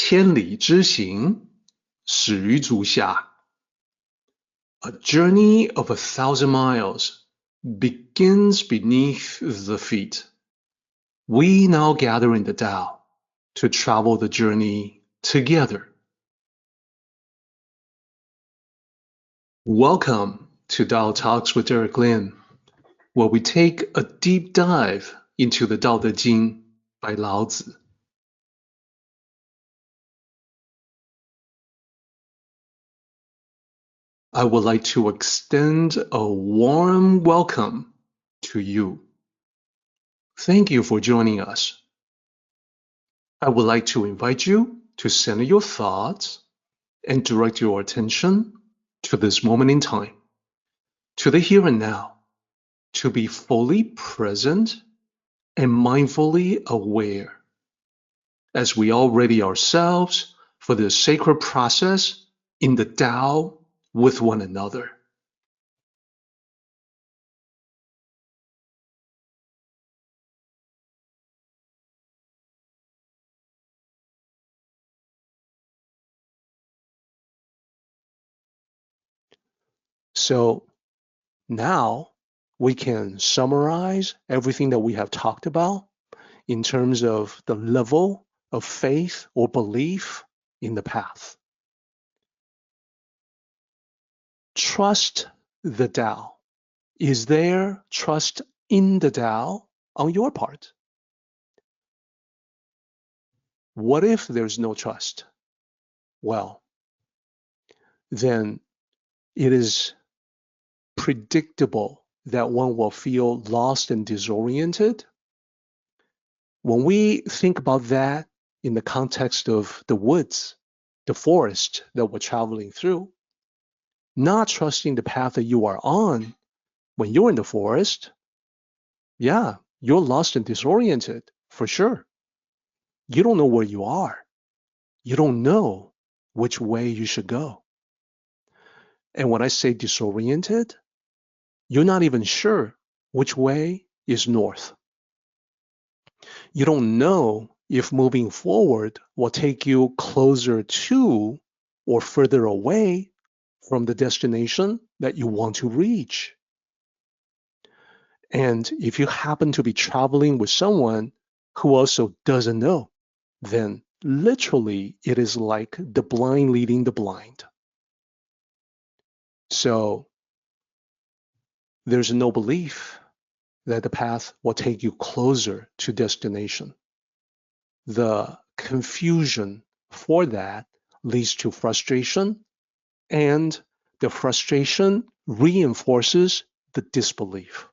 千里之行，始于足下。A journey of 1,000 miles begins beneath the feet. We now gather in the Tao to travel the journey together. Welcome to Tao Talks with Derek Lin, where we take a deep dive into the Tao Te Ching by Lao Tzu. I would like to extend a warm welcome to you. Thank you for joining us. I would like to invite you to center your thoughts and direct your attention to this moment in time, to the here and now, to be fully present and mindfully aware as we all ready ourselves for this sacred process in the Tao with one another. So now we can summarize everything that we have talked about in terms of the level of faith or belief in the path. Trust the Tao. Is there trust in the Tao on your part? What if there's no trust? Well, then it is predictable that one will feel lost and disoriented. When we think about that in the context of the woods, the forest that we're traveling through, not trusting the path that you are on when you're in the forest, yeah, you're lost and disoriented for sure. You don't know where you are. You don't know which way you should go. And when I say disoriented, you're not even sure which way is north. You don't know if moving forward will take you closer to or further away from the destination that you want to reach. And if you happen to be traveling with someone who also doesn't know, then literally it is like the blind leading the blind. So there's no belief that the path will take you closer to destination. The confusion for that leads to frustration, and the frustration reinforces the disbelief.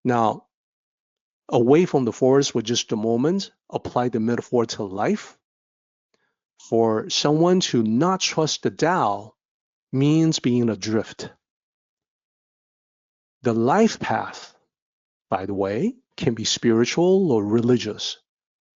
Now, away from the forest for just a moment, apply the metaphor to life. For someone to not trust the Tao means being adrift. The life path, by the way, can be spiritual or religious.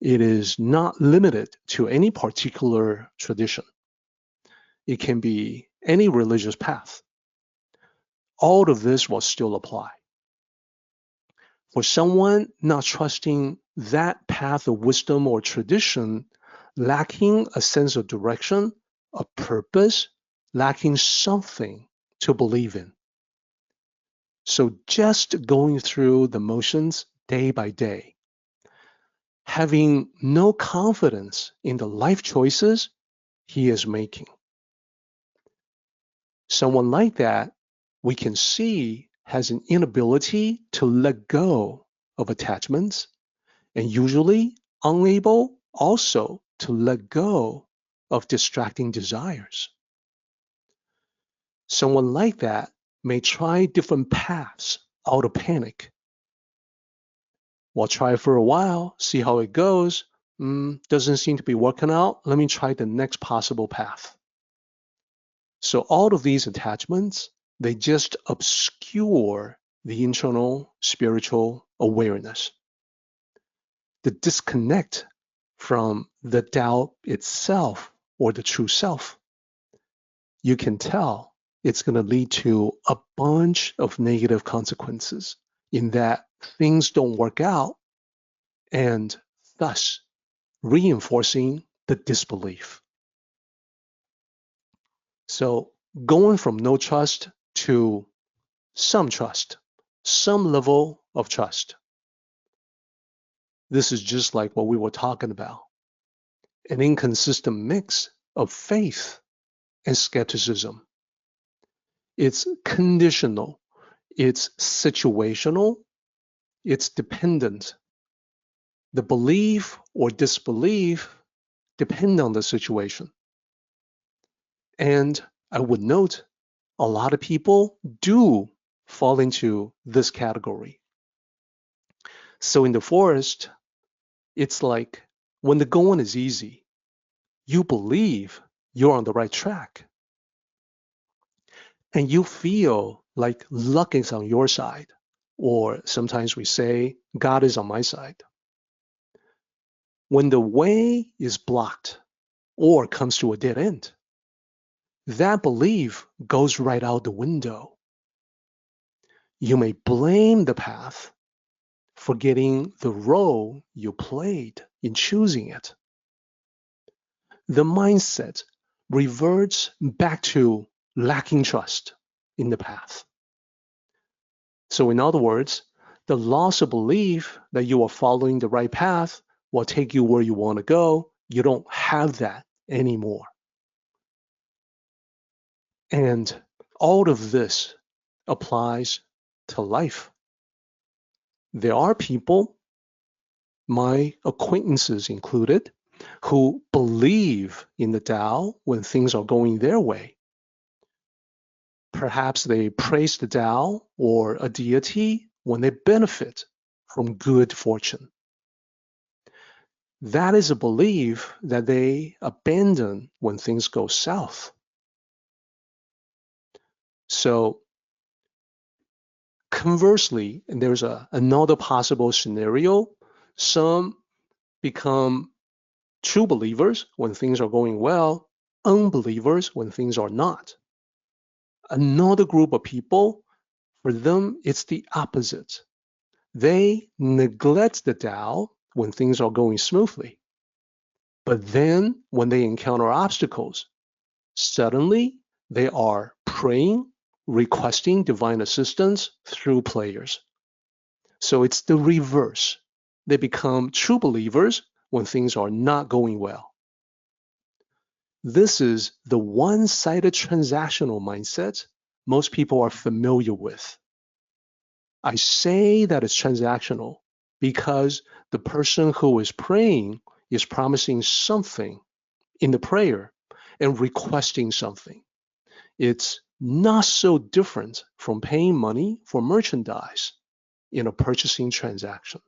It is not limited to any particular tradition. It can be any religious path. All of this will still apply. For someone not trusting that path of wisdom or tradition, lacking a sense of direction, a purpose, lacking something to believe in. So just going through the motions day by day, having no confidence in the life choices he is making. Someone like that, we can see, has an inability to let go of attachments, and usually unable also to let go of distracting desires. Someone like that may try different paths out of panic. We'll try for a while, see how it goes. Doesn't seem to be working out. Let me try the next possible path. So all of these attachments, they just obscure the internal spiritual awareness. The disconnect from the Tao itself or the true self. You can tell it's going to lead to a bunch of negative consequences in that things don't work out, and thus reinforcing the disbelief. So going from no trust to some trust, some level of trust. This is just like what we were talking about, an inconsistent mix of faith and skepticism. It's conditional, it's situational, it's dependent. The belief or disbelief depend on the situation. And I would note a lot of people do fall into this category. So in the forest, it's like when the going is easy, you believe you're on the right track. And you feel like luck is on your side. Or sometimes we say, God is on my side. When the way is blocked or comes to a dead end, that belief goes right out the window. You may blame the path, forgetting the role you played in choosing it. The mindset reverts back to lacking trust in the path. So in other words, the loss of belief that you are following the right path will take you where you want to go. You don't have that anymore. And all of this applies to life. There are people, my acquaintances included, who believe in the Tao when things are going their way. Perhaps they praise the Tao or a deity when they benefit from good fortune. That is a belief that they abandon when things go south. So conversely, and there's another possible scenario, some become true believers when things are going well, unbelievers when things are not. Another group of people, for them, it's the opposite. They neglect the Tao when things are going smoothly. But then when they encounter obstacles, suddenly they are praying, requesting divine assistance through prayers. So it's the reverse. They become true believers when things are not going well. This is the one-sided transactional mindset most people are familiar with. I say that it's transactional because the person who is praying is promising something in the prayer and requesting something. It's not so different from paying money for merchandise in a purchasing transaction.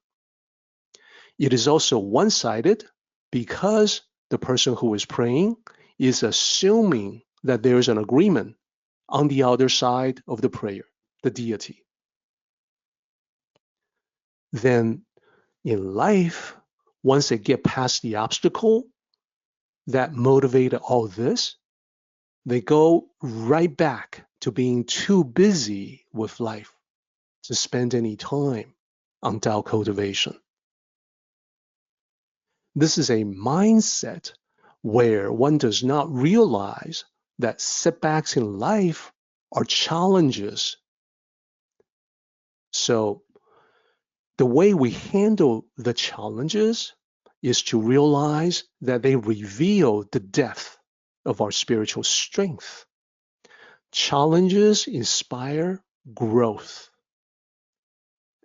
It is also one-sided because the person who is praying is assuming that there is an agreement on the other side of the prayer, the deity. Then in life, once they get past the obstacle that motivated all this, they go right back to being too busy with life to spend any time on Tao cultivation. This is a mindset where one does not realize that setbacks in life are challenges. So the way we handle the challenges is to realize that they reveal the depth of our spiritual strength. Challenges inspire growth,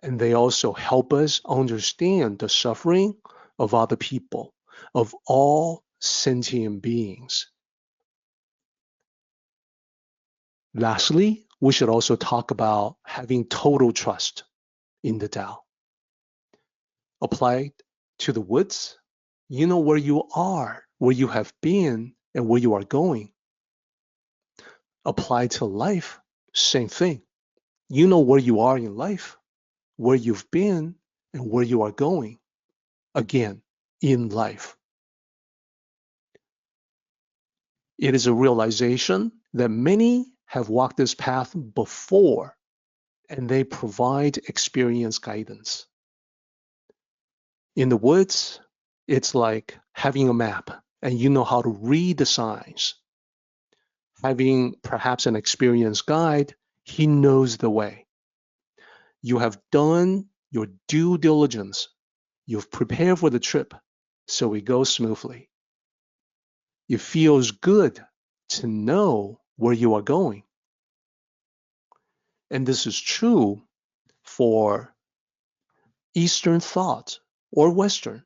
and they also help us understand the suffering of other people, of all sentient beings. Lastly, we should also talk about having total trust in the Tao. Applied to the woods, you know where you are, where you have been, and where you are going. Applied to life, same thing. You know where you are in life, where you've been, and where you are going. Again, in life. It is a realization that many have walked this path before, and they provide experience guidance. In the woods, It's like having a map and you know how to read the signs. Having perhaps an experienced guide, he knows the way. You have done your due diligence. You've prepared for the trip, so it goes smoothly. It feels good to know where you are going. And this is true for Eastern thought or Western.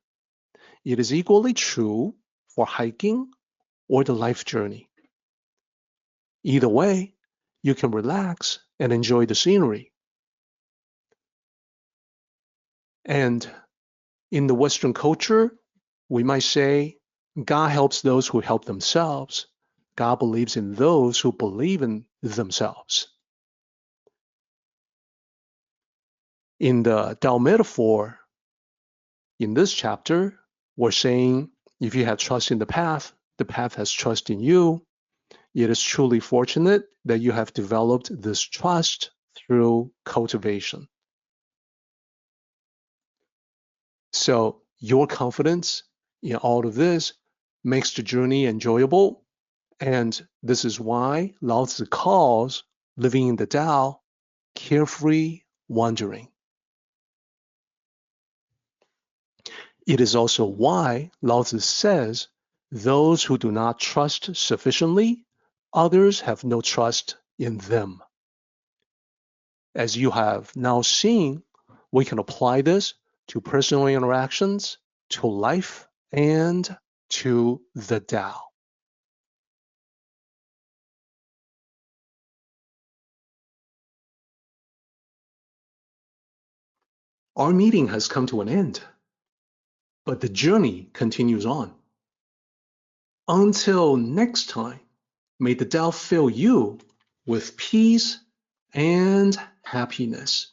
It is equally true for hiking or the life journey. Either way, you can relax and enjoy the scenery. And in the Western culture, we might say, God helps those who help themselves. God believes in those who believe in themselves. In the Tao metaphor, in this chapter, we're saying if you have trust in the path has trust in you. It is truly fortunate that you have developed this trust through cultivation. So your confidence in all of this makes the journey enjoyable. And this is why Lao Tzu calls living in the Tao carefree wandering. It is also why Lao Tzu says those who do not trust sufficiently, others have no trust in them. As you have now seen, we can apply this to personal interactions, to life, and to the Tao. Our meeting has come to an end, but the journey continues on. Until next time, may the Tao fill you with peace and happiness.